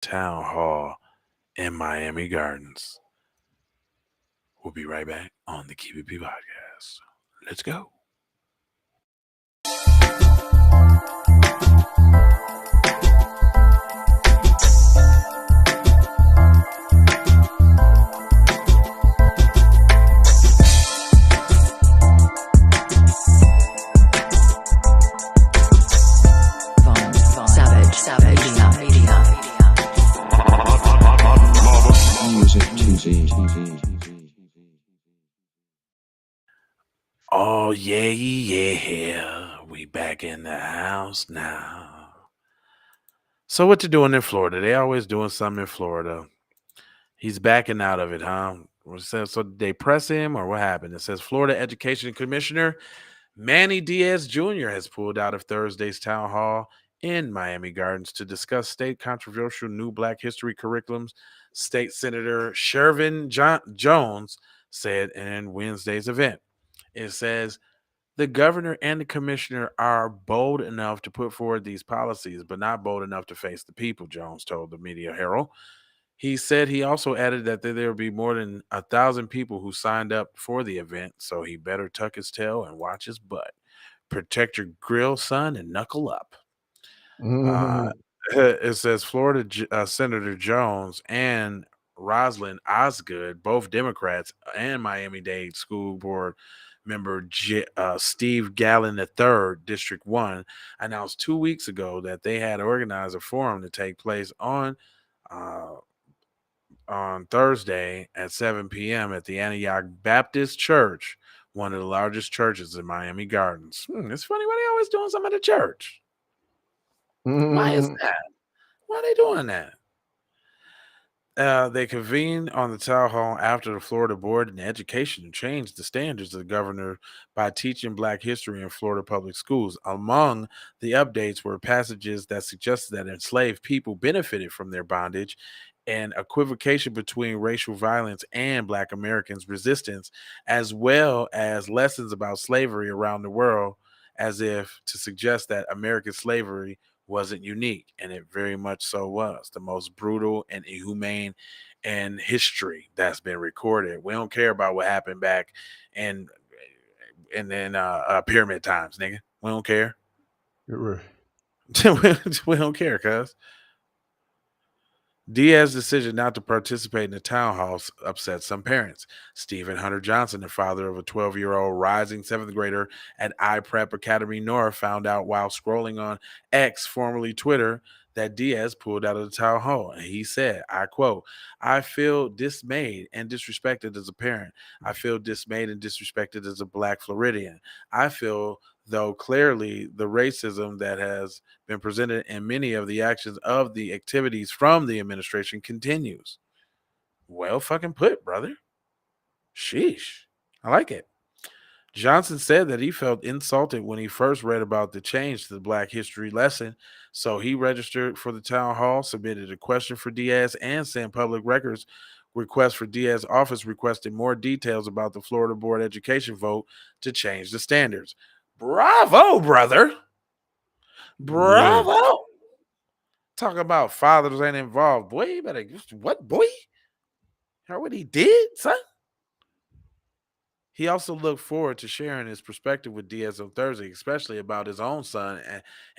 town hall in Miami Gardens. We'll be right back on the Keep It P podcast. Let's go. Savage Music TV. Oh, yeah. We back in the house now. So what you doing in Florida? They always doing something in Florida. He's backing out of it, huh? So did they press him or what happened? It says Florida Education Commissioner Manny Diaz Jr. has pulled out of Thursday's town hall in Miami Gardens to discuss state controversial new Black history curriculums. State Senator Jones said in Wednesday's event. It says the governor and the commissioner are bold enough to put forward these policies, but not bold enough to face the people, Jones told the Media Herald. He said he also added that there will be more than 1,000 people who signed up for the event, so he better tuck his tail and watch his butt. Protect your grill, son, and knuckle up. Uh, it says Florida Senator Jones and Rosalind Osgood, both Democrats, and Miami-Dade School Board member Steve Gallen III, District 1, announced 2 weeks ago that they had organized a forum to take place uh, on Thursday at 7 p.m. at the Antioch Baptist Church, one of the largest churches in Miami Gardens. It's funny why they always doing something at the church. Why is that? Why are they doing that? They convened on the town hall after the Florida Board in Education changed the standards of the governor by teaching Black history in Florida public schools. Among the updates were passages that suggested that enslaved people benefited from their bondage and equivocation between racial violence and Black Americans' resistance, as well as lessons about slavery around the world, as if to suggest that American slavery wasn't unique, and it very much so was. The most brutal and inhumane in history that's been recorded. We don't care about what happened back in then pyramid times, nigga. We don't care. Right. We don't care, cuz. Diaz's decision not to participate in the town hall upset some parents. Stephen Hunter Johnson, the father of a 12-year-old rising seventh grader at iPrep Academy North, found out while scrolling on X, formerly Twitter, that Diaz pulled out of the town hall. And he said, I quote, I feel dismayed and disrespected as a parent. I feel dismayed and disrespected as a Black Floridian. I feel, though clearly the racism that has been presented in many of the actions of the activities from the administration continues. Well fucking put, brother. Sheesh. I like it. Johnson said that he felt insulted when he first read about the change to the Black history lesson, so he registered for the town hall, submitted a question for Diaz, and sent public records request for Diaz's office requesting more details about the Florida Board Education vote to change the standards. Bravo, brother. Bravo. Yeah. Talk about fathers ain't involved. Boy, you better, what, boy? Heard what he did, son? He also looked forward to sharing his perspective with Diaz on Thursday, especially about his own son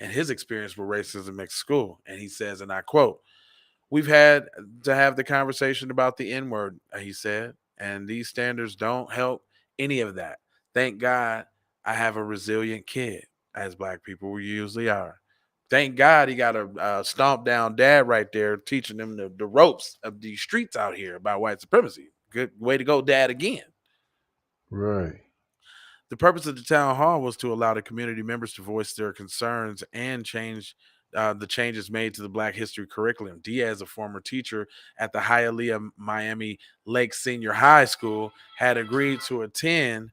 and his experience with racism at school. And he says, and I quote, we've had to have the conversation about the N word, he said, and these standards don't help any of that. Thank God I have a resilient kid, as Black people usually are. Thank God he got a stomp down dad right there teaching him the ropes of these streets out here about white supremacy. Good way to go, dad, again. Right. The purpose of the town hall was to allow the community members to voice their concerns and change the changes made to the Black history curriculum. Diaz, a former teacher at the Hialeah Miami Lake Senior High School, had agreed to attend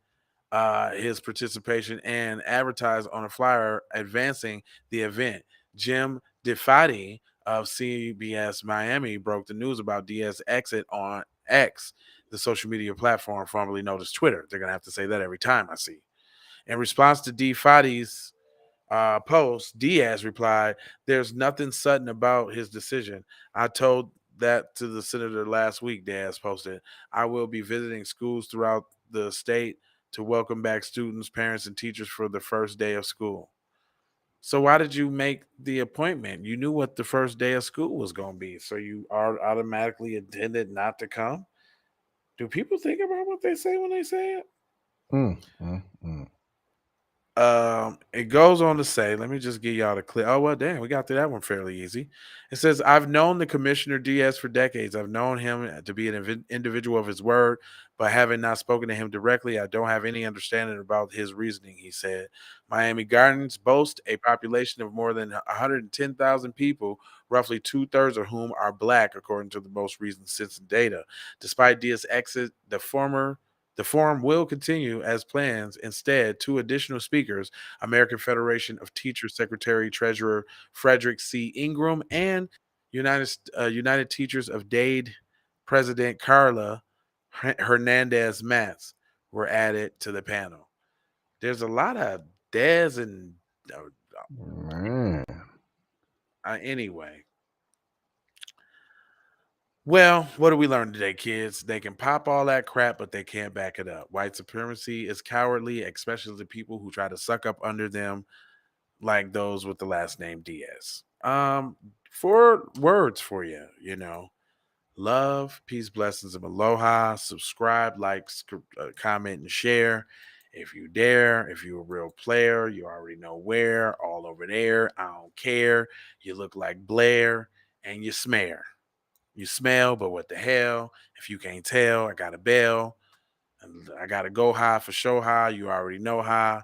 his participation and advertise on a flyer advancing the event. Jim DeFati of CBS Miami broke the news about Diaz's exit on X, the social media platform formerly known as Twitter. They're going to have to say that every time I see. In response to DeFati's Post, Diaz replied, "There's nothing sudden about his decision. I told that to the senator last week," Diaz posted. "I will be visiting schools throughout the state to welcome back students, parents, and teachers for the first day of school." So why did you make the appointment? You knew what the first day of school was going to be, so you are automatically intended not to come? Do people think about what they say when they say it? Mm, mm, mm. It goes on to say, let me just give y'all the clip. Oh well, damn, we got through that one fairly easy. It says, "I've known the Commissioner Diaz for decades. I've known him to be an individual of his word, but having not spoken to him directly, I don't have any understanding about his reasoning," he said. Miami Gardens boast a population of more than 110,000 people, roughly two-thirds of whom are black, according to the most recent census data. Despite Diaz's exit, the forum will continue as plans. Instead, two additional speakers, American Federation of Teachers Secretary Treasurer Frederick C. Ingram and United Teachers of Dade President Carla Hernandez Matz, were added to the panel. There's a lot of Dez and uh, Man. anyway. Well, what do we learn today, kids? They can pop all that crap, but they can't back it up. White supremacy is cowardly, especially the people who try to suck up under them, like those with the last name Diaz. Four words for you, love, peace, blessings, and aloha. Subscribe, like, comment, and share. If you dare, if you're a real player, you already know where, all over there. I don't care. You look like Blair and you smear. You smell, but what the hell? If you can't tell, I got a bell. And I got to go high for show high. You already know how.